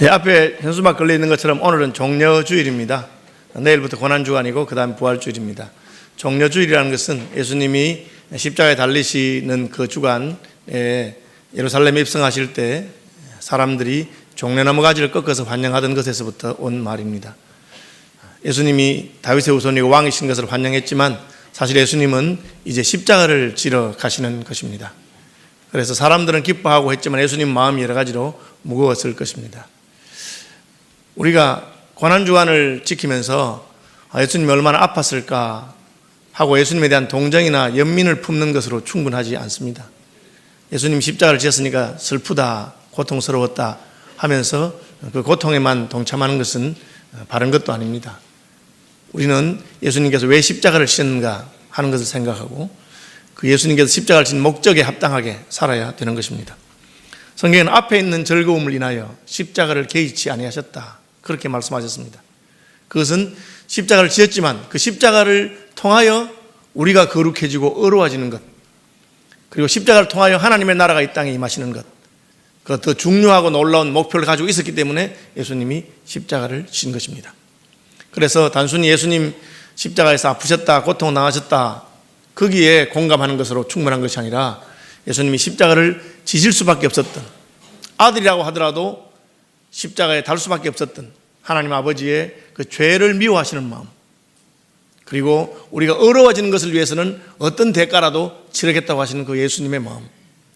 예, 앞에 현수막 걸려 있는 것처럼 오늘은 종려주일입니다. 내일부터 고난주간이고 그 다음 부활주일입니다. 종려주일이라는 것은 예수님이 십자가에 달리시는 그 주간에 예루살렘에 입성하실 때 사람들이 종려나무 가지를 꺾어서 환영하던 것에서부터 온 말입니다. 예수님이 다윗의 후손이고 왕이신 것을 환영했지만 사실 예수님은 이제 십자가를 지러 가시는 것입니다. 그래서 사람들은 기뻐하고 했지만 예수님 마음이 여러 가지로 무거웠을 것입니다. 우리가 고난주간을 지키면서 예수님이 얼마나 아팠을까 하고 예수님에 대한 동정이나 연민을 품는 것으로 충분하지 않습니다. 예수님 십자가를 지었으니까 슬프다, 고통스러웠다 하면서 그 고통에만 동참하는 것은 바른 것도 아닙니다. 우리는 예수님께서 왜 십자가를 지셨는가 하는 것을 생각하고 그 예수님께서 십자가를 진 목적에 합당하게 살아야 되는 것입니다. 성경에는 앞에 있는 즐거움을 인하여 십자가를 개의치 아니하셨다 그렇게 말씀하셨습니다. 그것은 십자가를 지었지만 그 십자가를 통하여 우리가 거룩해지고 의로워지는 것, 그리고 십자가를 통하여 하나님의 나라가 이 땅에 임하시는 것, 그 더 중요하고 놀라운 목표를 가지고 있었기 때문에 예수님이 십자가를 지신 것입니다. 그래서 단순히 예수님 십자가에서 아프셨다, 고통당하셨다 거기에 공감하는 것으로 충분한 것이 아니라 예수님이 십자가를 지실 수밖에 없었던, 아들이라고 하더라도 십자가에 달 수밖에 없었던 하나님 아버지의 그 죄를 미워하시는 마음, 그리고 우리가 어려워지는 것을 위해서는 어떤 대가라도 치르겠다고 하시는 그 예수님의 마음,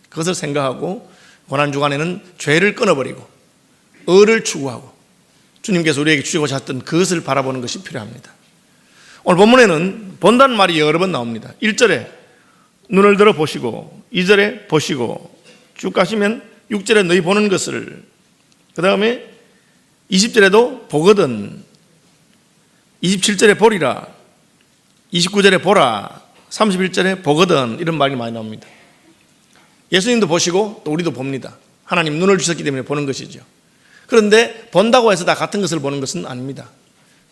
그것을 생각하고 고난주간에는 죄를 끊어버리고 의를 추구하고 주님께서 우리에게 주시고자 하셨던 그것을 바라보는 것이 필요합니다. 오늘 본문에는 본다는 말이 여러 번 나옵니다. 1절에 눈을 들어 보시고, 2절에 보시고, 쭉 가시면 6절에 너희 보는 것을, 그 다음에 20절에도 보거든, 27절에 보리라, 29절에 보라, 31절에 보거든, 이런 말이 많이 나옵니다. 예수님도 보시고 또 우리도 봅니다. 하나님 눈을 주셨기 때문에 보는 것이죠. 그런데 본다고 해서 다 같은 것을 보는 것은 아닙니다.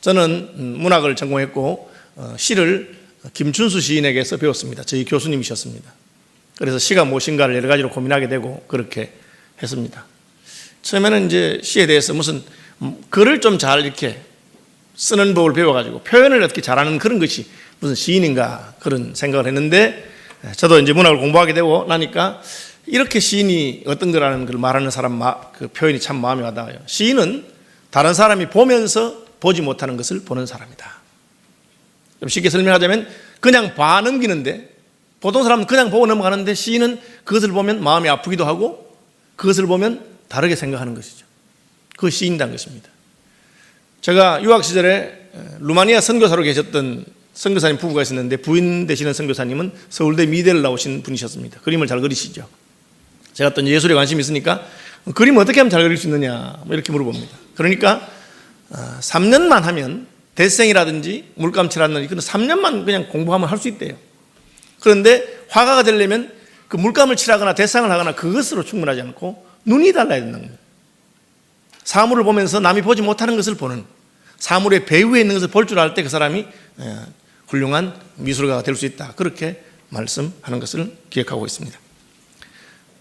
저는 문학을 전공했고 시를 김춘수 시인에게서 배웠습니다. 저희 교수님이셨습니다. 그래서 시가 무엇인가를 여러 가지로 고민하게 되고 그렇게 했습니다. 처음에는 이제 시에 대해서 무슨 글을 좀 잘 이렇게 쓰는 법을 배워가지고 표현을 어떻게 잘하는 그런 것이 무슨 시인인가 그런 생각을 했는데, 저도 이제 문학을 공부하게 되고 나니까 이렇게 시인이 어떤 거라는 걸 말하는 사람 그 표현이 참 마음에 와닿아요. 시인은 다른 사람이 보면서 보지 못하는 것을 보는 사람이다. 좀 쉽게 설명하자면 그냥 봐 넘기는데, 보통 사람은 그냥 보고 넘어가는데 시인은 그것을 보면 마음이 아프기도 하고 그것을 보면 다르게 생각하는 것이죠. 그 시인이라는 것입니다. 제가 유학 시절에 루마니아 선교사로 계셨던 선교사님 부부가 있었는데 부인 되시는 선교사님은 서울대 미대를 나오신 분이셨습니다. 그림을 잘 그리시죠. 제가 또 예술에 관심이 있으니까 그림 어떻게 하면 잘 그릴 수 있느냐 이렇게 물어봅니다. 그러니까 3년만 하면 데생이라든지 물감칠하는 그런 3년만 그냥 공부하면 할 수 있대요. 그런데 화가가 되려면 그 물감을 칠하거나 데상을 하거나 그것으로 충분하지 않고 눈이 달라야 된다는 거예요. 사물을 보면서 남이 보지 못하는 것을 보는, 사물의 배후에 있는 것을 볼 줄 알 때 그 사람이 훌륭한 미술가가 될 수 있다 그렇게 말씀하는 것을 기억하고 있습니다.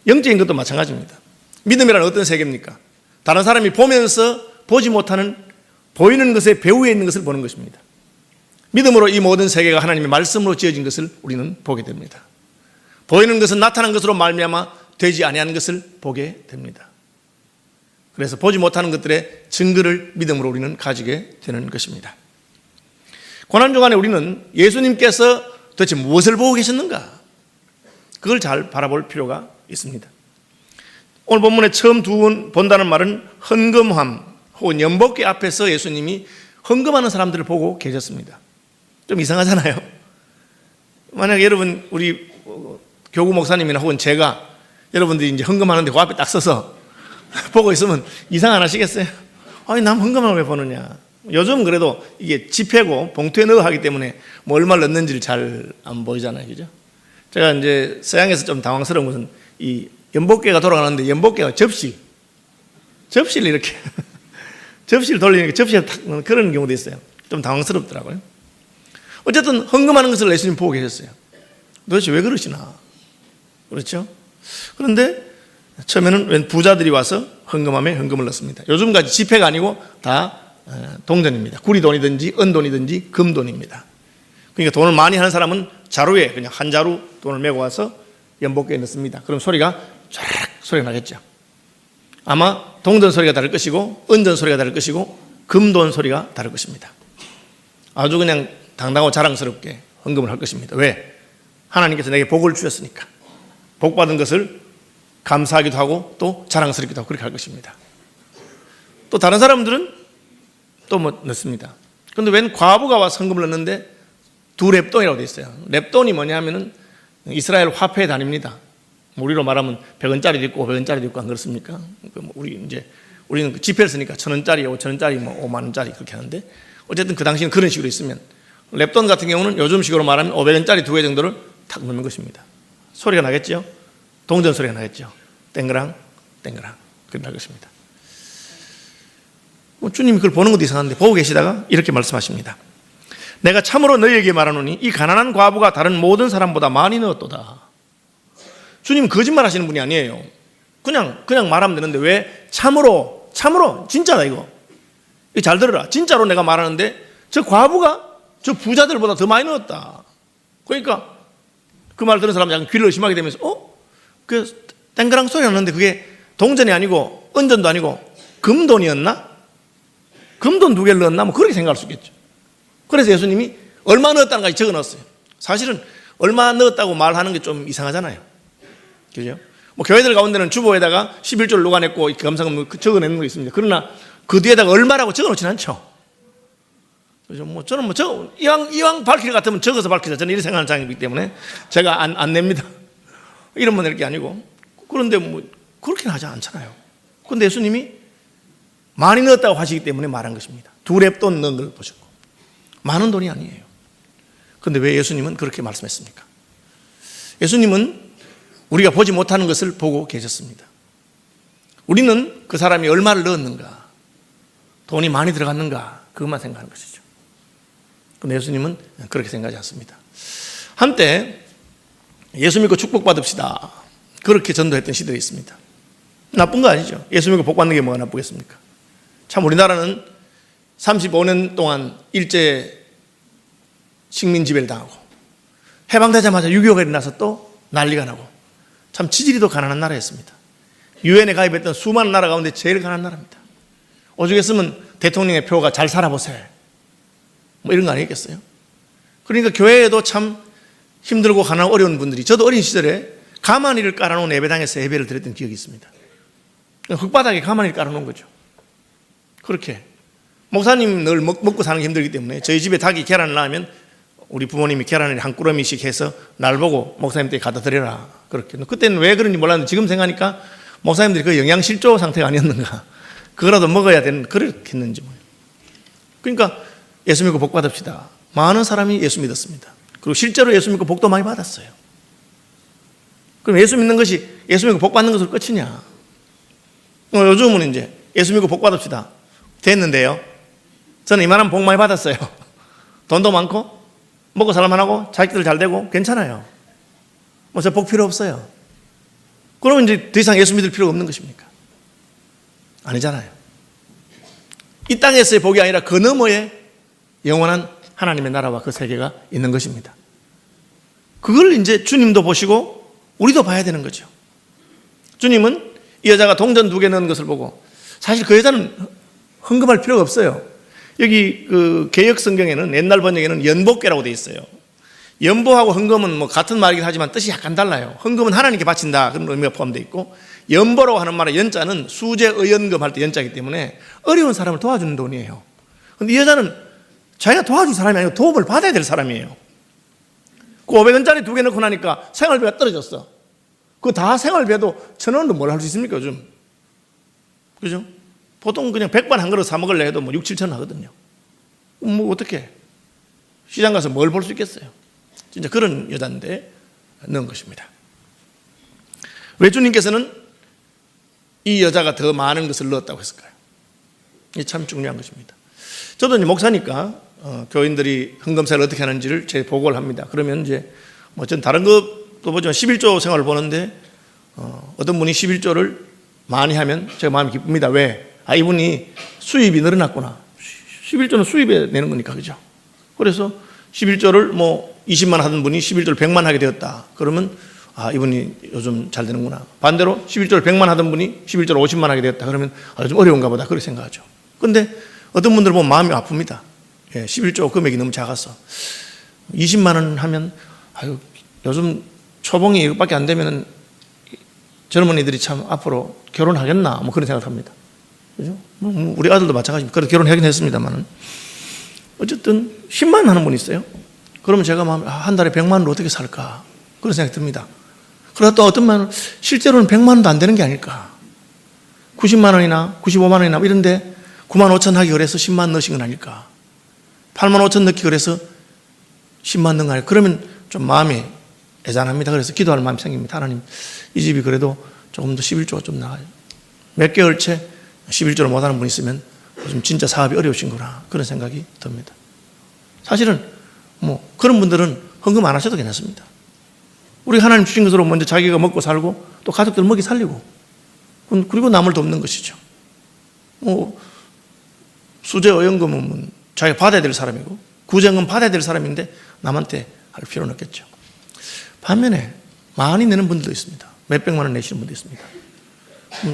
영적인 것도 마찬가지입니다. 믿음이란 어떤 세계입니까? 다른 사람이 보면서 보지 못하는 보이는 것의 배후에 있는 것을 보는 것입니다. 믿음으로 이 모든 세계가 하나님의 말씀으로 지어진 것을 우리는 보게 됩니다. 보이는 것은 나타난 것으로 말미암아 되지 아니하는 것을 보게 됩니다. 그래서 보지 못하는 것들의 증거를 믿음으로 우리는 가지게 되는 것입니다. 고난주간에 우리는 예수님께서 도대체 무엇을 보고 계셨는가, 그걸 잘 바라볼 필요가 있습니다. 오늘 본문에 처음 두 번 본다는 말은 헌금함 혹은 연복궤 앞에서 예수님이 헌금하는 사람들을 보고 계셨습니다. 좀 이상하잖아요. 만약에 여러분 우리 교구 목사님이나 혹은 제가 여러분들이 이제 헌금하는데 그 앞에 딱 서서 보고 있으면 이상 안 하시겠어요? 아니 남 헌금을 왜 보느냐. 요즘 그래도 이게 지폐고 봉투에 넣어 하기 때문에 뭐 얼마를 넣는지를 잘 안 보이잖아요, 그죠? 제가 이제 서양에서 좀 당황스러운 것은 이 연복궤가 돌아가는데 연복궤가 접시를 이렇게 접시를 돌리니까 접시에 탁 넣는 그런 경우도 있어요. 좀 당황스럽더라고요. 어쨌든 헌금하는 것을 예수님 보고 계셨어요. 도대체 왜 그러시나? 그렇죠? 그런데 처음에는 웬 부자들이 와서 헌금함에 헌금을 넣습니다. 요즘같이 지폐가 아니고 다 동전입니다. 구리돈이든지 은돈이든지 금돈입니다. 그러니까 돈을 많이 하는 사람은 자루에 그냥 한 자루 돈을 메고 와서 연복기에 넣습니다. 그럼 소리가 쫙 소리가 나겠죠. 아마 동전 소리가 다를 것이고 은전 소리가 다를 것이고 금돈 소리가 다를 것입니다. 아주 그냥 당당하고 자랑스럽게 헌금을 할 것입니다. 왜? 하나님께서 내게 복을 주셨으니까. 복 받은 것을 감사하기도 하고 또 자랑스럽기도 하고 그렇게 할 것입니다. 또 다른 사람들은 또 뭐 넣습니다. 그런데 웬 과부가 와서 헌금을 넣는데 두 렙돈이라고 되어 있어요. 렙돈이 뭐냐 하면은 이스라엘 화폐의 단위입니다. 우리로 말하면 100원짜리도 있고 500원짜리도 있고 안 그렇습니까? 우리는 지폐를 쓰니까 1000원짜리, 5000원짜리, 5만원짜리 그렇게 하는데 어쨌든 그 당시는 그런 식으로 있으면 렙돈 같은 경우는 요즘 식으로 말하면 500원짜리 2개 정도를 탁 넣는 것입니다. 소리가 나겠죠? 동전 소리가 나겠죠? 땡그랑 땡그랑 그렇게 날 것입니다. 주님이 그걸 보는 것도 이상한데 보고 계시다가 이렇게 말씀하십니다. 내가 참으로 너희에게 말하노니 이 가난한 과부가 다른 모든 사람보다 많이 넣었도다. 주님 거짓말 하시는 분이 아니에요. 그냥 말하면 되는데 왜 참으로 진짜다 이거 잘 들어라. 진짜로 내가 말하는데 저 과부가 저 부자들보다 더 많이 넣었다. 그러니까 그 말 들은 사람은 약간 귀를 의심하게 되면서 그 땡그랑 소리 났는데 그게 동전이 아니고 은전도 아니고 금돈이었나? 금돈 2개를 넣었나? 뭐 그렇게 생각할 수 있겠죠. 그래서 예수님이 얼마 넣었다는 것까지 적어 넣었어요. 사실은 얼마 넣었다고 말하는 게 좀 이상하잖아요. 그죠? 뭐 교회들 가운데는 주보에다가 11조를 녹아냈고 감사금 적어내는 거 있습니다. 그러나 그 뒤에다가 얼마라고 적어 놓지는 않죠. 그죠? 저는 이왕 밝힐 것 같으면 적어서 밝히자. 저는 이렇게 생각하는 사람이기 때문에 제가 안 냅니다. 이런 낼 게 아니고. 그런데 그렇게는 하지 않잖아요. 그런데 예수님이 많이 넣었다고 하시기 때문에 말한 것입니다. 2렙돈 넣은 걸 보셨고. 많은 돈이 아니에요. 그런데 왜 예수님은 그렇게 말씀했습니까? 예수님은 우리가 보지 못하는 것을 보고 계셨습니다. 우리는 그 사람이 얼마를 넣었는가, 돈이 많이 들어갔는가, 그것만 생각하는 것이죠. 그런데 예수님은 그렇게 생각하지 않습니다. 한때 예수 믿고 축복받읍시다, 그렇게 전도했던 시대가 있습니다. 나쁜 거 아니죠. 예수 믿고 복 받는 게 뭐가 나쁘겠습니까? 참 우리나라는 35년 동안 일제 식민 지배를 당하고 해방되자마자 6.25가 일어나서 또 난리가 나고 참 지질이도 가난한 나라였습니다. 유엔에 가입했던 수많은 나라 가운데 제일 가난한 나라입니다. 오죽했으면 대통령의 표가 잘 살아보세 뭐 이런 거 아니겠어요? 그러니까 교회에도 참 힘들고 가난하고 어려운 분들이, 저도 어린 시절에 가마니를 깔아놓은 예배당에서 예배를 드렸던 기억이 있습니다. 흙바닥에 가마니를 깔아놓은 거죠. 그렇게 목사님 늘 먹고 사는 게 힘들기 때문에 저희 집에 닭이 계란을 낳으면 우리 부모님이 계란을 한 꾸러미씩 해서 날 보고 목사님 댁에 갖다 드려라. 그렇게. 그때는 왜 그런지 몰랐는데 지금 생각하니까 목사님들이 그 영양실조 상태가 아니었는가. 그거라도 먹어야 되는, 그렇게 했는지 뭐예요. 그러니까 예수 믿고 복 받읍시다. 많은 사람이 예수 믿었습니다. 그리고 실제로 예수 믿고 복도 많이 받았어요. 그럼 예수 믿는 것이, 예수 믿고 복 받는 것으로 끝이냐? 요즘은 이제 예수 믿고 복 받읍시다 됐는데요, 저는 이만한 복 많이 받았어요. 돈도 많고 먹고 살만하고 자식들 잘 되고 괜찮아요. 저 복 필요 없어요. 그러면 이제 더 이상 예수 믿을 필요가 없는 것입니까? 아니잖아요. 이 땅에서의 복이 아니라 그 너머에 영원한 하나님의 나라와 그 세계가 있는 것입니다. 그걸 이제 주님도 보시고 우리도 봐야 되는 거죠. 주님은 이 여자가 동전 2개 넣은 것을 보고, 사실 그 여자는 헌금할 필요가 없어요. 여기 그 개역 성경에는, 옛날 번역에는 연복계라고 되어 있어요. 연보하고 헌금은 같은 말이긴 하지만 뜻이 약간 달라요. 헌금은 하나님께 바친다, 그런 의미가 포함되어 있고, 연보라고 하는 말의 연자는 수제 의연금 할 때 연자이기 때문에 어려운 사람을 도와주는 돈이에요. 그런데 이 여자는 자기가 도와줄 사람이 아니고 도움을 받아야 될 사람이에요. 그 500원짜리 2개 넣고 나니까 생활비가 떨어졌어. 그거 다 생활비에도 1,000원도 뭘 할 수 있습니까 요즘? 그죠? 보통 그냥 100반 한 그릇 사 먹을래 해도 6, 7천 원 하거든요. 어떻게 시장 가서 뭘 볼 수 있겠어요? 진짜 그런 여자인데 넣은 것입니다. 왜 주님께서는 이 여자가 더 많은 것을 넣었다고 했을까요? 이게 참 중요한 것입니다. 저도 이제 목사니까 교인들이 헌금세를 어떻게 하는지를 제 보고를 합니다. 그러면 이제 전 다른 것도 보지만 11조 생활을 보는데 어떤 분이 11조를 많이 하면 제가 마음이 기쁩니다. 왜? 이분이 수입이 늘어났구나. 11조는 수입에 내는 거니까, 그죠? 그래서 11조를 뭐 20만 하던 분이 11조를 100만 하게 되었다. 그러면 이분이 요즘 잘 되는구나. 반대로 11조를 100만 하던 분이 11조를 50만 하게 되었다. 그러면 요즘 어려운가 보다. 그렇게 생각하죠. 그런데 어떤 분들 보면 마음이 아픕니다. 11조 금액이 너무 작아서 20만 원 하면 요즘 초봉이 이것밖에 안 되면 젊은이들이 참 앞으로 결혼하겠나 뭐 그런 생각을 합니다. 그죠? 우리 아들도 마찬가지입니다. 그래도 결혼하긴 했습니다만 어쨌든 10만 원 하는 분이 있어요. 그러면 제가 한 달에 100만 원으로 어떻게 살까 그런 생각이 듭니다. 그러다 또 어떤 분은 실제로는 100만 원도 안 되는 게 아닐까. 90만 원이나 95만 원이나 이런데 9만 5천 하기 그래서 10만 원 넣으신 건 아닐까. 8만 5천 넣기 그래서 10만 넣은 거 아닐까. 그러면 좀 마음이 애잔합니다. 그래서 기도할 마음이 생깁니다. 하나님, 이 집이 그래도 조금 더 11조가 좀 나아요. 몇 개월째 11조를 못하는 분이 있으면 요즘 진짜 사업이 어려우신구나 그런 생각이 듭니다. 사실은 뭐 그런 분들은 헌금 안 하셔도 괜찮습니다. 우리 하나님 주신 것으로 먼저 자기가 먹고 살고 또 가족들 먹이 살리고 그리고 남을 돕는 것이죠. 수재 어연금은 자기가 받아야 될 사람이고 구제금 받아야 될 사람인데 남한테 할 필요는 없겠죠. 반면에 많이 내는 분들도 있습니다. 몇백만 원 내시는 분도 있습니다.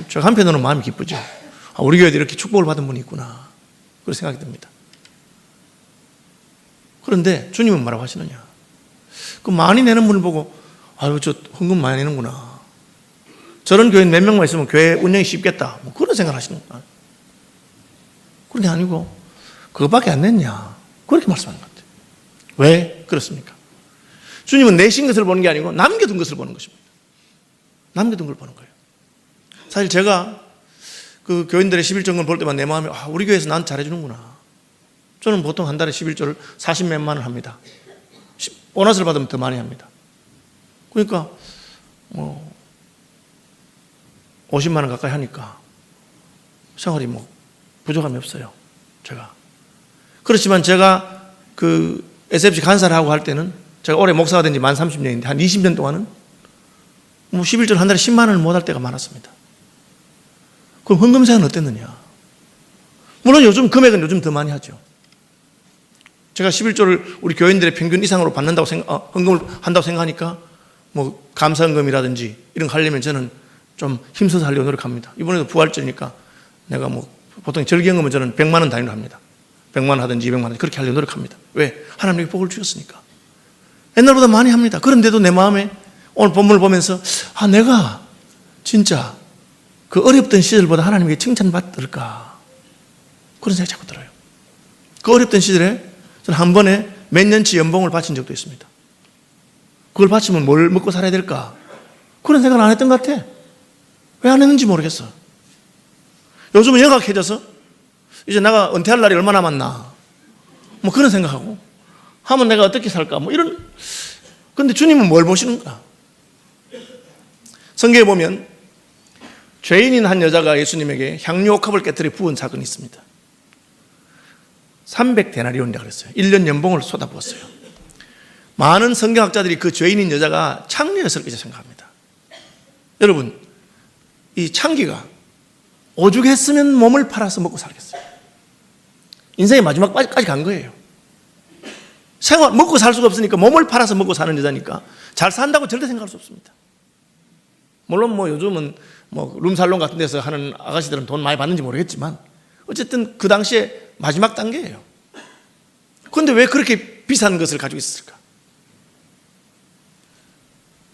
제가 한편으로는 마음이 기쁘죠. 우리 교회도 이렇게 축복을 받은 분이 있구나 그런 생각이 듭니다. 그런데 주님은 뭐라고 하시느냐. 그 많이 내는 분을 보고 저 헌금 많이 내는구나. 저런 교회 몇 명만 있으면 교회 운영이 쉽겠다. 뭐 그런 생각을 하시는구나. 그런 게 아니고 그것밖에 안 냈냐. 그렇게 말씀하는 것 같아요. 왜 그렇습니까? 주님은 내신 것을 보는 게 아니고 남겨둔 것을 보는 것입니다. 남겨둔 걸 보는 거예요. 사실 제가 그 교인들의 11조를 볼 때만 내 마음에 우리 교회에서 나한테 잘해주는구나. 저는 보통 한 달에 11조를 40몇만 원 합니다. 보너스를 받으면 더 많이 합니다. 그러니까 50만 원 가까이 하니까 생활이 부족함이 없어요. 제가. 그렇지만 제가 그 SFC 간사를 하고 할 때는 제가 올해 목사가 된 지 만 30년인데 한 20년 동안은 11조 한 달에 10만 원을 못 할 때가 많았습니다. 그럼 헌금세는 어땠느냐? 물론 요즘 금액은 요즘 더 많이 하죠. 제가 11조를 우리 교인들의 평균 이상으로 받는다고 헌금을 한다고 생각하니까 감사헌금이라든지 이런 거 하려면 저는 좀 힘써서 하려고 노력합니다. 이번에도 부활절이니까 내가 보통 절기헌금은 저는 100만 원 단위로 합니다. 100만 원 하든지 200만 원 그렇게 하려고 노력합니다. 왜? 하나님이 복을 주셨으니까. 옛날보다 많이 합니다. 그런데도 내 마음에 오늘 본문을 보면서 내가 진짜 그 어렵던 시절보다 하나님에게 칭찬받을까 그런 생각이 자꾸 들어요. 그 어렵던 시절에 저는 한 번에 몇 년치 연봉을 바친 적도 있습니다. 그걸 바치면 뭘 먹고 살아야 될까 그런 생각을 안 했던 것 같아. 왜 안 했는지 모르겠어. 요즘은 영악해져서 이제 내가 은퇴할 날이 얼마 남았나 그런 생각하고 하면 내가 어떻게 살까 이런. 그런데 주님은 뭘 보시는가. 성경에 보면 죄인인 한 여자가 예수님에게 향유 옥합을 깨뜨려 부은 사건이 있습니다. 300데나리온이라고 그랬어요. 1년 연봉을 쏟아부었어요. 많은 성경학자들이 그 죄인인 여자가 창녀였을 것이라 생각합니다. 여러분, 이 창기가 오죽했으면 몸을 팔아서 먹고 살겠어요. 인생의 마지막까지 간 거예요. 먹고 살 수가 없으니까 몸을 팔아서 먹고 사는 여자니까 잘 산다고 절대 생각할 수 없습니다. 물론 요즘은 룸살롱 같은 데서 하는 아가씨들은 돈 많이 받는지 모르겠지만 어쨌든 그 당시에 마지막 단계예요. 그런데 왜 그렇게 비싼 것을 가지고 있었을까?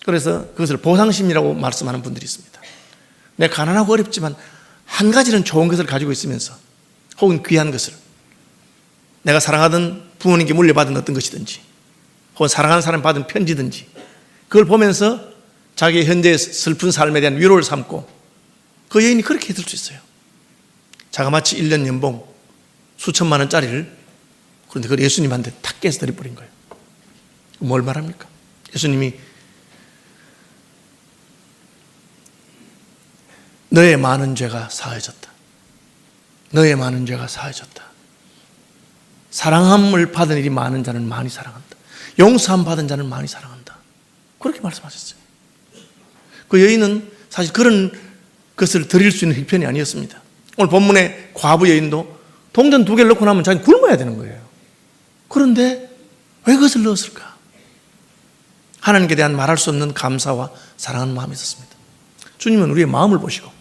그래서 그것을 보상심이라고 말씀하는 분들이 있습니다. 내가 가난하고 어렵지만 한 가지는 좋은 것을 가지고 있으면서 혹은 귀한 것을 내가 사랑하던 부모님께 물려받은 어떤 것이든지 혹은 사랑하는 사람이 받은 편지든지 그걸 보면서 자기의 현재의 슬픈 삶에 대한 위로를 삼고 그 여인이 그렇게 해줄 수 있어요. 자그마치 1년 연봉 수천만 원짜리를 그런데 그걸 예수님한테 탁 깨서 드려버린 거예요. 뭘 말합니까? 예수님이 너의 많은 죄가 사해졌다. 너의 많은 죄가 사해졌다. 사랑함을 받은 일이 많은 자는 많이 사랑한다. 용서함 받은 자는 많이 사랑한다. 그렇게 말씀하셨어요. 그 여인은 사실 그런 것을 드릴 수 있는 형편이 아니었습니다. 오늘 본문의 과부 여인도 동전 2개를 넣고 나면 자기는 굶어야 되는 거예요. 그런데 왜 그것을 넣었을까? 하나님께 대한 말할 수 없는 감사와 사랑하는 마음이 있었습니다. 주님은 우리의 마음을 보시고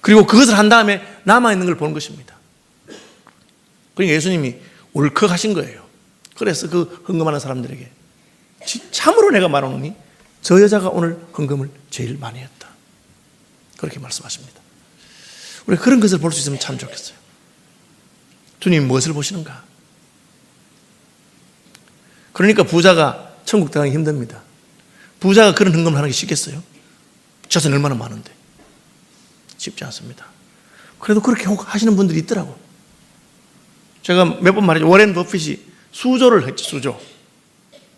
그리고 그것을 한 다음에 남아있는 걸 보는 것입니다. 그러니까 예수님이 울컥하신 거예요. 그래서 그 헌금하는 사람들에게 참으로 내가 말하노니 저 여자가 오늘 헌금을 제일 많이 했다. 그렇게 말씀하십니다. 우리가 그런 것을 볼 수 있으면 참 좋겠어요. 주님이 무엇을 보시는가? 그러니까 부자가 천국 들어가기 힘듭니다. 부자가 그런 헌금을 하는 게 쉽겠어요? 자손이 얼마나 많은데. 쉽지 않습니다. 그래도 그렇게 하시는 분들이 있더라고. 제가 몇 번 말했죠. 워렌 버핏이 수조를 했죠. 수조.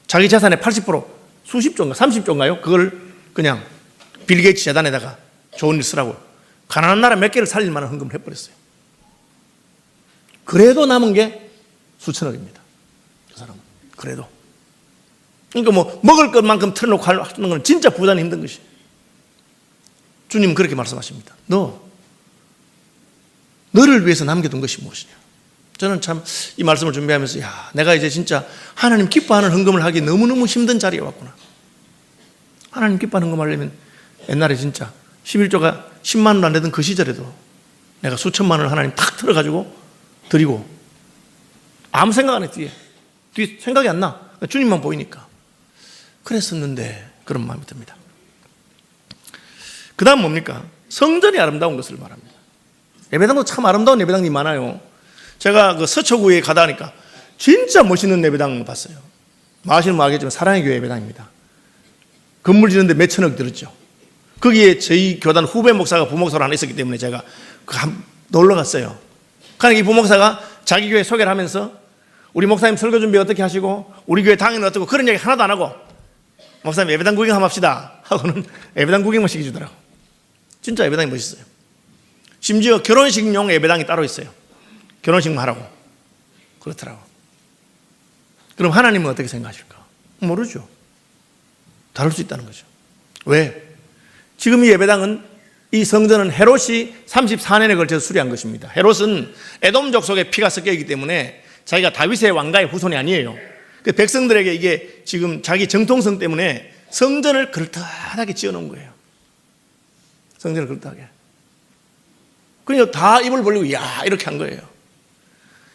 자기 재산의 80% 수십 조인가 30조인가요? 그걸 그냥 빌 게이츠 재단에다가 좋은 일 쓰라고 가난한 나라 몇 개를 살릴 만한 헌금을 해버렸어요. 그래도 남은 게 수천억입니다. 그 사람은. 그래도. 그러니까 뭐 먹을 것만큼 틀어놓고 하는 건 진짜 부자는 힘든 것이. 주님은 그렇게 말씀하십니다. 너를 위해서 남겨둔 것이 무엇이냐. 저는 참 이 말씀을 준비하면서 내가 이제 진짜 하나님 기뻐하는 헌금을 하기 너무너무 힘든 자리에 왔구나. 하나님 기뻐하는 헌금 하려면 옛날에 진짜 11조가 10만 원 안 되던 그 시절에도 내가 수천만 원을 하나님 탁 틀어가지고 드리고 아무 생각 안 해. 뒤에 생각이 안 나. 주님만 보이니까. 그랬었는데 그런 마음이 듭니다. 그 다음 뭡니까? 성전이 아름다운 것을 말합니다. 예배당도 참 아름다운 예배당이 많아요. 제가 그 서초구에 가다 하니까 진짜 멋있는 예배당 봤어요. 아시는 분 알겠지만 사랑의 교회 예배당입니다. 건물 지는데 몇 천억 들었죠. 거기에 저희 교단 후배 목사가 부목사로 하나 있었기 때문에 제가 놀러 갔어요. 그러니까 이 부목사가 자기 교회 소개를 하면서 우리 목사님 설교 준비 어떻게 하시고 우리 교회 당연히 어떻고 그런 얘기 하나도 안 하고 목사님 예배당 구경 한번 합시다 하고는 예배당 구경만 시켜주더라고. 진짜 예배당이 멋있어요. 심지어 결혼식용 예배당이 따로 있어요. 결혼식만 하라고. 그렇더라고. 그럼 하나님은 어떻게 생각하실까? 모르죠. 다를 수 있다는 거죠. 왜? 지금 이 예배당은 이 성전은 헤롯이 34년에 걸쳐서 수리한 것입니다. 헤롯은 에돔족 속에 피가 섞여 있기 때문에 자기가 다윗의 왕가의 후손이 아니에요. 그 백성들에게 이게 지금 자기 정통성 때문에 성전을 그럴듯하게 지어놓은 거예요. 성전을 그럴듯하게. 그러니까 다 입을 벌리고 이렇게 한 거예요.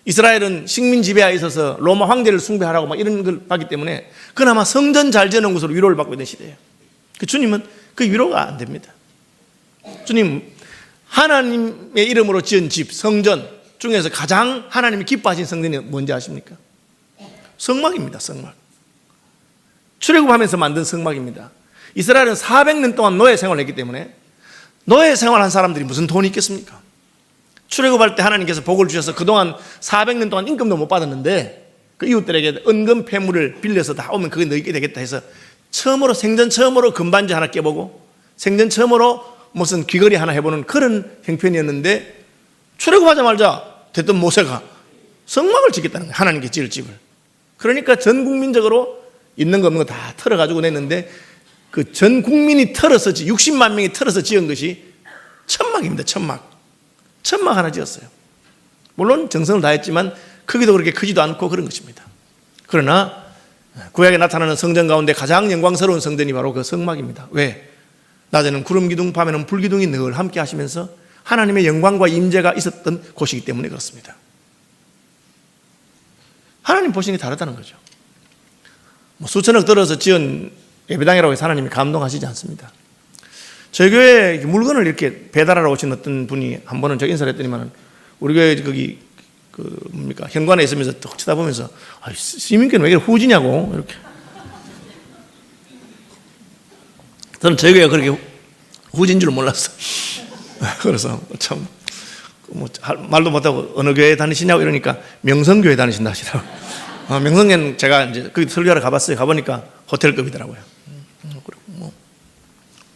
이스라엘은 식민 지배하에 있어서 로마 황제를 숭배하라고 막 이런 걸 봤기 때문에 그나마 성전 잘 지어놓은 것으로 위로를 받고 있는 시대예요. 그 주님은 그 위로가 안 됩니다. 주님 하나님의 이름으로 지은 집, 성전 중에서 가장 하나님이 기뻐하신 성전이 뭔지 아십니까? 성막입니다. 성막. 출애굽하면서 만든 성막입니다. 이스라엘은 400년 동안 노예 생활을 했기 때문에 노예 생활한 사람들이 무슨 돈이 있겠습니까? 출애굽할 때 하나님께서 복을 주셔서 그동안 400년 동안 임금도 못 받았는데 그 이웃들에게 은금 폐물을 빌려서 다 오면 그게 너희게 되겠다 해서 생전 처음으로 금반지 하나 껴보고 생전 처음으로 무슨 귀걸이 하나 해보는 그런 형편이었는데 출애굽하자마자 됐던 모세가 성막을 짓겠다는 거예요. 하나님께 지을 집을. 그러니까 전 국민적으로 있는 거 없는 거 다 털어가지고 냈는데 그 전 국민이 60만 명이 털어서 지은 것이 천막입니다. 천막 하나 지었어요. 물론 정성을 다했지만 크기도 그렇게 크지도 않고 그런 것입니다. 그러나 구약에 나타나는 성전 가운데 가장 영광스러운 성전이 바로 그 성막입니다. 왜? 낮에는 구름 기둥, 밤에는 불 기둥이 늘 함께 하시면서 하나님의 영광과 임재가 있었던 곳이기 때문에 그렇습니다. 하나님 보시는 게 다르다는 거죠. 수천억 들어서 지은 예배당이라고 해서 하나님이 감동하시지 않습니다. 저희 교회에 물건을 이렇게 배달하러 오신 어떤 분이 한 번은 저 인사를 했더니만 우리 교회 거기 현관에 있으면서 딱 쳐다보면서 시민교회는 왜 이렇게 후지냐고 이렇게. 저는 저희 교회가 그렇게 후진 줄 몰랐어. 그래서 참 말도 못하고 어느 교회 다니시냐고 이러니까 명성교회 다니신다 하시더라고요. 명성교회는 제가 이제 거기 설교하러 가봤어요. 가보니까 호텔급이더라고요.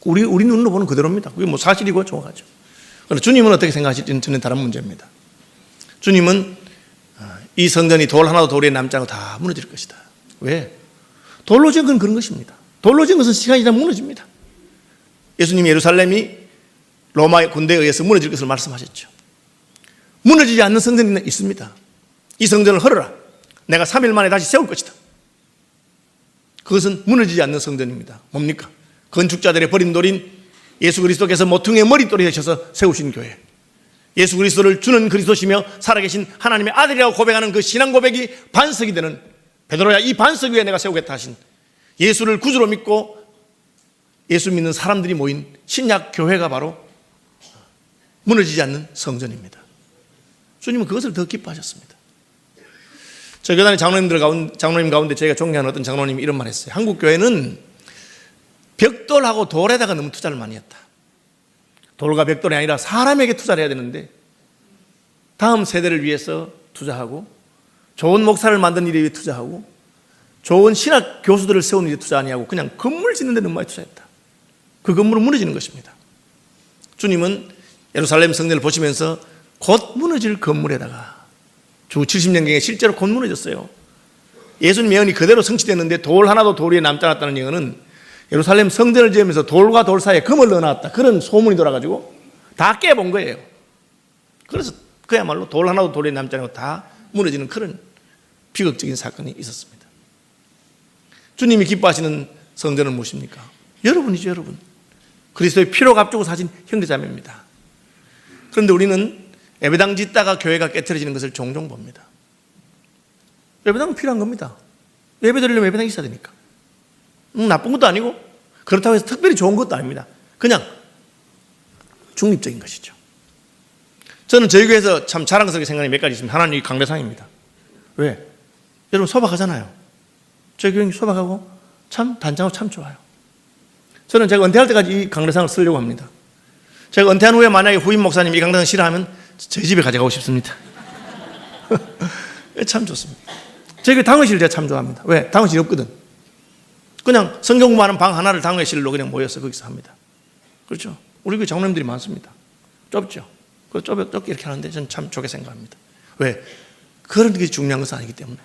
우리 눈으로 보는 그대로입니다. 그게 뭐 사실이고 정확하죠. 그런데 주님은 어떻게 생각하실지는 전혀 다른 문제입니다. 주님은 이 성전이 돌 하나도 돌에 남지 않고 다 무너질 것이다. 왜? 돌로 지은 건 그런 것입니다. 돌로 지은 것은 시간이 지나면 무너집니다. 예수님이 예루살렘이 로마 군대에 의해서 무너질 것을 말씀하셨죠. 무너지지 않는 성전이 있습니다. 이 성전을 헐어라. 내가 3일 만에 다시 세울 것이다. 그것은 무너지지 않는 성전입니다. 뭡니까? 건축자들의 버린 돌인 예수 그리스도께서 모퉁이의 머릿돌이 되셔서 세우신 교회. 예수 그리스도를 주는 그리스도시며 살아계신 하나님의 아들이라고 고백하는 그 신앙 고백이 반석이 되는, 베드로야 이 반석 위에 내가 세우겠다 하신, 예수를 구주로 믿고 예수 믿는 사람들이 모인 신약 교회가 바로 무너지지 않는 성전입니다. 주님은 그것을 더 기뻐하셨습니다. 저희 교단의 장로님 가운데 저희가 존경하는 어떤 장로님이 이런 말 했어요. 한국 교회는 벽돌하고 돌에다가 너무 투자를 많이 했다. 돌과 벽돌이 아니라 사람에게 투자를 해야 되는데 다음 세대를 위해서 투자하고 좋은 목사를 만드는 일에 투자하고 좋은 신학 교수들을 세우는 일에 투자 아니하고 그냥 건물 짓는 데 너무 많이 투자했다. 그 건물은 무너지는 것입니다. 주님은 예루살렘 성전을 보시면서 곧 무너질 건물에다가 주 70년경에 실제로 곧 무너졌어요. 예수님의 예언이 그대로 성취됐는데 돌 하나도 돌 위에 남지 않았다는 예언은 예루살렘 성전을 지으면서 돌과 돌 사이에 금을 넣어놨다, 그런 소문이 돌아가지고 다 깨본 거예요. 그래서 그야말로 돌 하나도 돌 위에 남지 않고 다 무너지는 그런 비극적인 사건이 있었습니다. 주님이 기뻐하시는 성전은 무엇입니까? 여러분이죠, 여러분. 그리스도의 피로 값주고 사신 형제자매입니다. 그런데 우리는 예배당 짓다가 교회가 깨트려지는 것을 종종 봅니다. 예배당은 필요한 겁니다. 예배 드리려면 예배당이 있어야 되니까. 나쁜 것도 아니고 그렇다고 해서 특별히 좋은 것도 아닙니다. 그냥 중립적인 것이죠. 저는 저희 교회에서 참 자랑스럽게 생각하는 몇 가지 있습니다. 하나는 이 강대상입니다. 왜? 여러분 소박하잖아요. 저희 교회는 소박하고 참 단장하고 참 좋아요. 저는 제가 은퇴할 때까지 이 강대상을 쓰려고 합니다. 제가 은퇴한 후에 만약에 후임 목사님이 이 강대상을 싫어하면 저희 집에 가져가고 싶습니다. 참 좋습니다. 저희 교회 당회실 제가 참 좋아합니다. 왜? 당회실이 없거든. 그냥 성경 공부하는 방 하나를 당회실로 그냥 모여서 거기서 합니다. 그렇죠? 우리 교회 장로님들이 많습니다. 좁죠? 그 좁게 이렇게 하는데 저는 참 좋게 생각합니다. 왜? 그런 게 중요한 것은 아니기 때문에.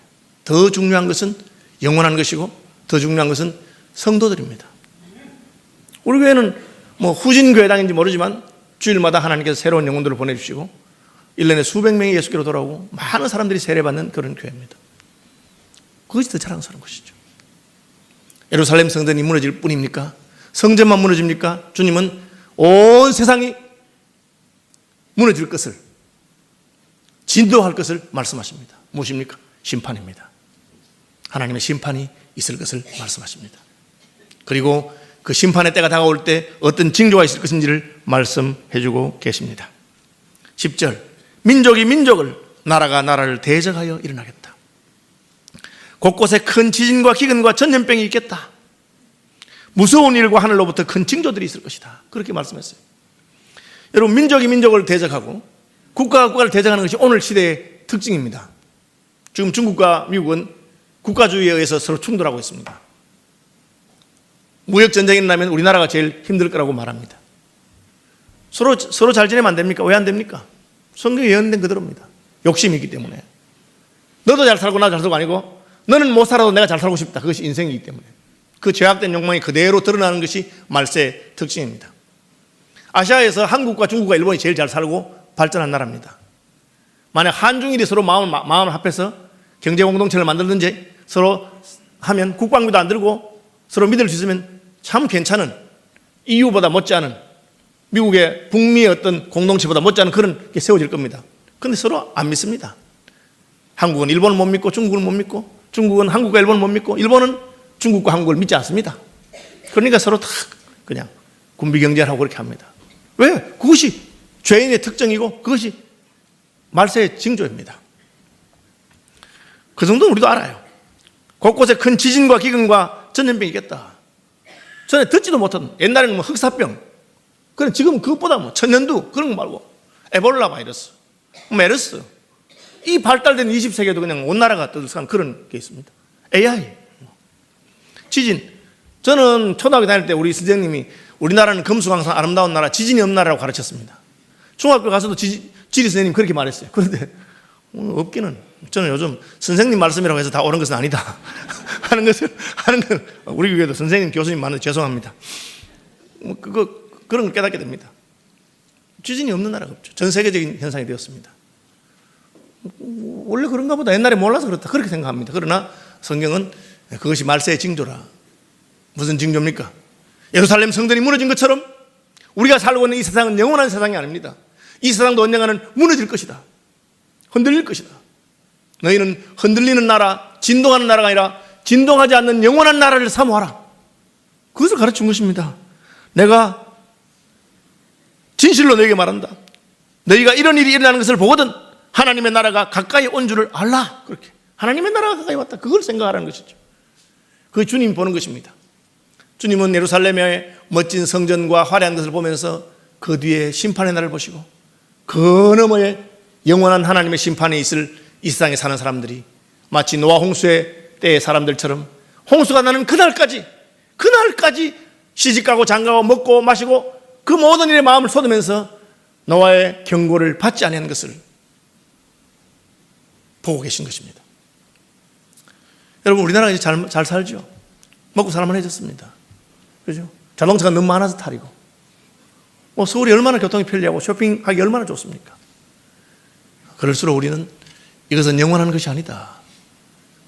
더 중요한 것은 영원한 것이고 더 중요한 것은 성도들입니다. 우리 교회는 뭐 후진교회당인지 모르지만 주일마다 하나님께서 새로운 영혼들을 보내주시고 1년에 수백 명이 예수께로 돌아오고 많은 사람들이 세례받는 그런 교회입니다. 그것이 더 자랑스러운 것이죠. 예루살렘 성전이 무너질 뿐입니까? 성전만 무너집니까? 주님은 온 세상이 무너질 것을, 진도할 것을 말씀하십니다. 무엇입니까? 심판입니다. 하나님의 심판이 있을 것을 말씀하십니다. 그리고 그 심판의 때가 다가올 때 어떤 징조가 있을 것인지를 말씀해주고 계십니다. 10절, 민족이 민족을, 나라가 나라를 대적하여 일어나겠다. 곳곳에 큰 지진과 기근과 전염병이 있겠다. 무서운 일과 하늘로부터 큰 징조들이 있을 것이다. 그렇게 말씀했어요. 여러분, 민족이 민족을 대적하고 국가가 국가를 대적하는 것이 오늘 시대의 특징입니다. 지금 중국과 미국은 국가주의에 의해서 서로 충돌하고 있습니다. 무역전쟁이 일어나면 우리나라가 제일 힘들 거라고 말합니다. 서로 잘 지내면 안 됩니까? 왜 안 됩니까? 성경에 예언된 그대로입니다. 욕심이 있기 때문에. 너도 잘 살고 나도 잘 살고 아니고 너는 못 살아도 내가 잘 살고 싶다. 그것이 인생이기 때문에. 그 죄악된 욕망이 그대로 드러나는 것이 말세의 특징입니다. 아시아에서 한국과 중국과 일본이 제일 잘 살고 발전한 나라입니다. 만약 한중일이 서로 마음을 합해서 경제 공동체를 만들든지 서로 하면 국방비도 안 들고 서로 믿을 수 있으면 참 괜찮은, EU보다 못지않은, 미국의 북미의 어떤 공동체보다 못지않은 그런 게 세워질 겁니다. 그런데 서로 안 믿습니다. 한국은 일본을 못 믿고 중국을 못 믿고 중국은 한국과 일본을 못 믿고 일본은 중국과 한국을 믿지 않습니다. 그러니까 서로 다 그냥 군비 경쟁을 하고 그렇게 합니다. 왜? 그것이 죄인의 특징이고 그것이 말세의 징조입니다. 그 정도는 우리도 알아요. 곳곳에 큰 지진과 기근과 전염병이 있겠다. 전에 듣지도 못한, 옛날에는 뭐 흑사병, 그래 지금 그것보다 뭐 천연두 그런 거 말고 에볼라 바이러스, 메르스, 이 발달된 20세기에도 그냥 온 나라가 떠들썩한 그런 게 있습니다. AI, 지진. 저는 초등학교 다닐 때 우리 선생님이 우리나라는 금수강산 아름다운 나라, 지진이 없는 나라라고 가르쳤습니다. 중학교 가서도 지리 선생님 그렇게 말했어요. 그런데 없기는, 저는 요즘 선생님 말씀이라고 해서 다 옳은 것은 아니다 하는 건 우리 교회도 선생님 교수님 많은데 죄송합니다. 그거 그런 걸 깨닫게 됩니다. 지진이 없는 나라가 없죠. 전 세계적인 현상이 되었습니다. 원래 그런가 보다. 옛날에 몰라서 그렇다. 그렇게 생각합니다. 그러나 성경은 그것이 말세의 징조라. 무슨 징조입니까? 예루살렘 성전이 무너진 것처럼 우리가 살고 있는 이 세상은 영원한 세상이 아닙니다. 이 세상도 언젠가는 무너질 것이다. 흔들릴 것이다. 너희는 흔들리는 나라, 진동하는 나라가 아니라 진동하지 않는 영원한 나라를 사모하라. 그것을 가르친 것입니다. 내가 진실로 너에게 말한다. 너희가 이런 일이 일어나는 것을 보거든 하나님의 나라가 가까이 온 줄을 알라. 그렇게 하나님의 나라가 가까이 왔다. 그걸 생각하라는 것이죠. 그게 주님이 보는 것입니다. 주님은 예루살렘의 멋진 성전과 화려한 것을 보면서 그 뒤에 심판의 날을 보시고 그 너머에 영원한 하나님의 심판이 있을 이 세상에 사는 사람들이 마치 노아 홍수의 때의 사람들처럼 홍수가 나는 그날까지 시집가고 장가고 먹고 마시고 그 모든 일에 마음을 쏟으면서 노아의 경고를 받지 않은 것을 보고 계신 것입니다. 여러분, 우리나라가 이제 잘 살죠. 먹고 살만해졌습니다. 그죠? 자동차가 너무 많아서 탈이고 서울이 얼마나 교통이 편리하고 쇼핑하기 얼마나 좋습니까? 그럴수록 우리는 이것은 영원한 것이 아니다.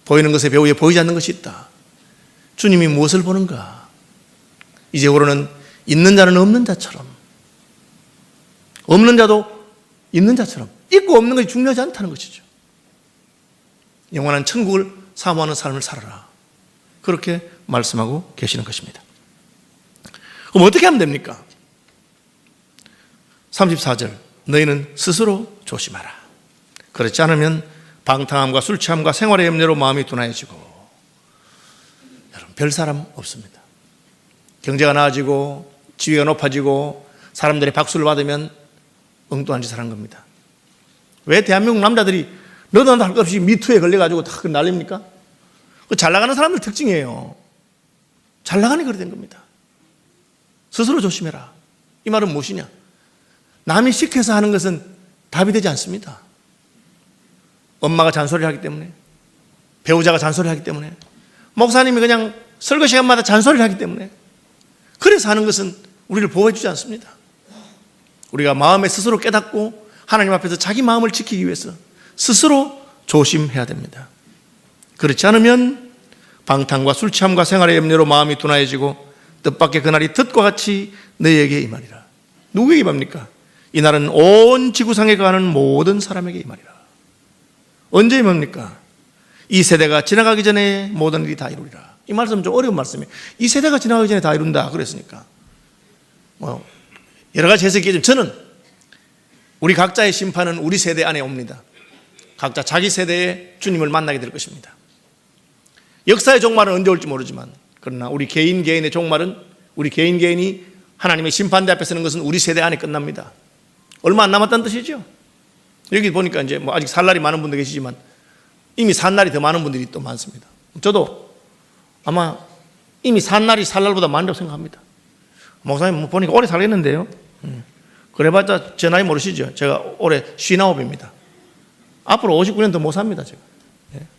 보이는 것에 배후에 보이지 않는 것이 있다. 주님이 무엇을 보는가? 이제부로는 있는 자는 없는 자처럼, 없는 자도 있는 자처럼, 있고 없는 것이 중요하지 않다는 것이죠. 영원한 천국을 사모하는 삶을 살아라. 그렇게 말씀하고 계시는 것입니다. 그럼 어떻게 하면 됩니까? 34절, 너희는 스스로 조심하라. 그렇지 않으면 방탕함과 술 취함과 생활의 염려로 마음이 둔하여지고, 여러분, 별 사람 없습니다. 경제가 나아지고 지위가 높아지고 사람들의 박수를 받으면 엉뚱한 짓을 하는 겁니다. 왜 대한민국 남자들이 너도 나도 할 것 없이 미투에 걸려가지고 다 난립니까? 잘 나가는 사람들 특징이에요. 잘 나가니 그렇게 된 겁니다. 스스로 조심해라. 이 말은 무엇이냐? 남이 시켜서 하는 것은 답이 되지 않습니다. 엄마가 잔소리를 하기 때문에, 배우자가 잔소리를 하기 때문에, 목사님이 그냥 설교 시간마다 잔소리를 하기 때문에, 그래서 하는 것은 우리를 보호해 주지 않습니다. 우리가 마음에 스스로 깨닫고 하나님 앞에서 자기 마음을 지키기 위해서 스스로 조심해야 됩니다. 그렇지 않으면 방탕과 술 취함과 생활의 염려로 마음이 둔하여지고 뜻밖의 그날이 덫과 같이 너희에게 임하리라. 누구에게 임합니까? 이날은 온 지구상에 가는 모든 사람에게 임하리라. 언제 임합니까? 이 세대가 지나가기 전에 모든 일이 다 이루리라. 이 말씀은 좀 어려운 말씀이에요. 이 세대가 지나가기 전에 다 이룬다 그랬으니까 여러 가지 해석이 있지만 저는 우리 각자의 심판은 우리 세대 안에 옵니다. 각자 자기 세대에 주님을 만나게 될 것입니다. 역사의 종말은 언제 올지 모르지만, 그러나 우리 개인의 종말은 우리 개인이 하나님의 심판대 앞에 서는 것은 우리 세대 안에 끝납니다. 얼마 안 남았다는 뜻이죠. 여기 보니까 이제 아직 살 날이 많은 분도 계시지만 이미 산 날이 더 많은 분들이 또 많습니다. 저도 아마 이미 산 날이 살 날보다 많다고 생각합니다. 목사님 보니까 오래 살겠는데요. 그래봤자 제 나이 모르시죠? 제가 올해 59입니다. 앞으로 59년 더 못 삽니다, 제가.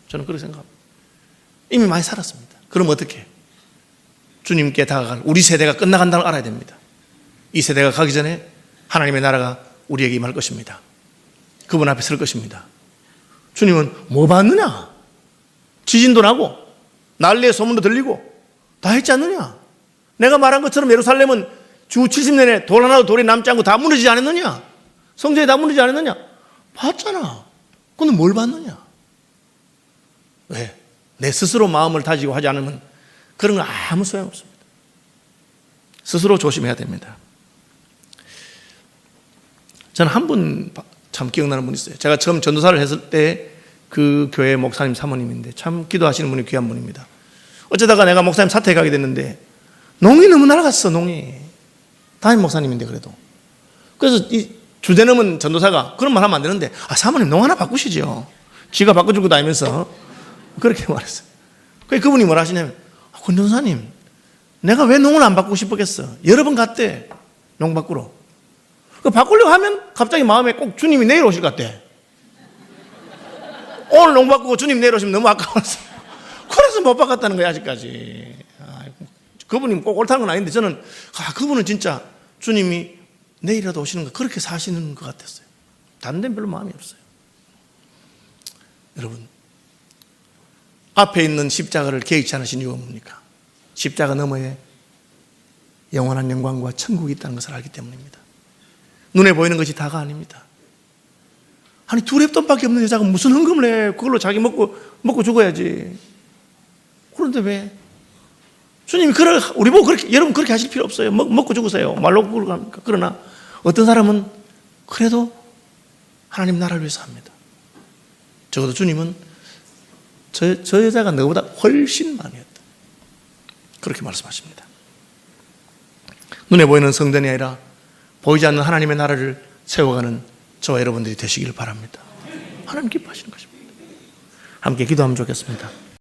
저는 그렇게 생각합니다. 이미 많이 살았습니다. 그럼 어떻게? 주님께 다가갈 우리 세대가 끝나간다는 걸 알아야 됩니다. 이 세대가 가기 전에 하나님의 나라가 우리에게 임할 것입니다. 그분 앞에 설 것입니다. 주님은 뭐 봤느냐? 지진도 나고 난리의 소문도 들리고 다 했지 않느냐? 내가 말한 것처럼 예루살렘은 주 70년에 돌 하나도 돌이 남지 않고 다 무너지지 않았느냐? 성전이 다 무너지지 않았느냐? 봤잖아. 근데 뭘 봤느냐? 왜? 내 스스로 마음을 다지고 하지 않으면 그런 건 아무 소용없습니다. 스스로 조심해야 됩니다. 저는 한 분 참 기억나는 분이 있어요. 제가 처음 전도사를 했을 때 그 교회 목사님 사모님인데 참 기도하시는 분이 귀한 분입니다. 어쩌다가 내가 목사님 사택에 가게 됐는데 농이 너무 날아갔어. 농이 담임 목사님인데 그래도. 그래서 이 주제넘은 전도사가 그런 말 하면 안 되는데 사모님 농 하나 바꾸시죠. 지가 바꿔주고 다니면서 그렇게 말했어요. 그분이 뭐라 하시냐면 권 전도사님 내가 왜 농을 안 바꾸고 싶었겠어. 여러 번 갔대 농 바꾸러. 바꾸려고 하면 갑자기 마음에 꼭 주님이 내일 오실 것 같대. 오늘 농 바꾸고 주님 내일 오시면 너무 아까워서 그래서 못 바꿨다는 거야 아직까지. 그분이 꼭 옳다는 건 아닌데 저는 그분은 진짜 주님이 내일이라도 오시는 거 그렇게 사시는 것 같았어요. 다른 데는 별로 마음이 없어요. 여러분, 앞에 있는 십자가를 개의치 않으신 이유가 뭡니까? 십자가 너머에 영원한 영광과 천국이 있다는 것을 알기 때문입니다. 눈에 보이는 것이 다가 아닙니다. 아니, 두 랩돈밖에 없는 여자가 무슨 헌금을 해? 그걸로 자기 먹고 죽어야지. 그런데 왜? 주님이 우리 보고 그렇게, 여러분 그렇게 하실 필요 없어요. 먹고 죽으세요. 말로 그러고 합니까? 그러나 어떤 사람은 그래도 하나님 나라를 위해서 합니다. 적어도 주님은 저 여자가 너보다 훨씬 많이 했다. 그렇게 말씀하십니다. 눈에 보이는 성전이 아니라 보이지 않는 하나님의 나라를 세워가는 저와 여러분들이 되시길 바랍니다. 하나님 기뻐하시는 것입니다. 함께 기도하면 좋겠습니다.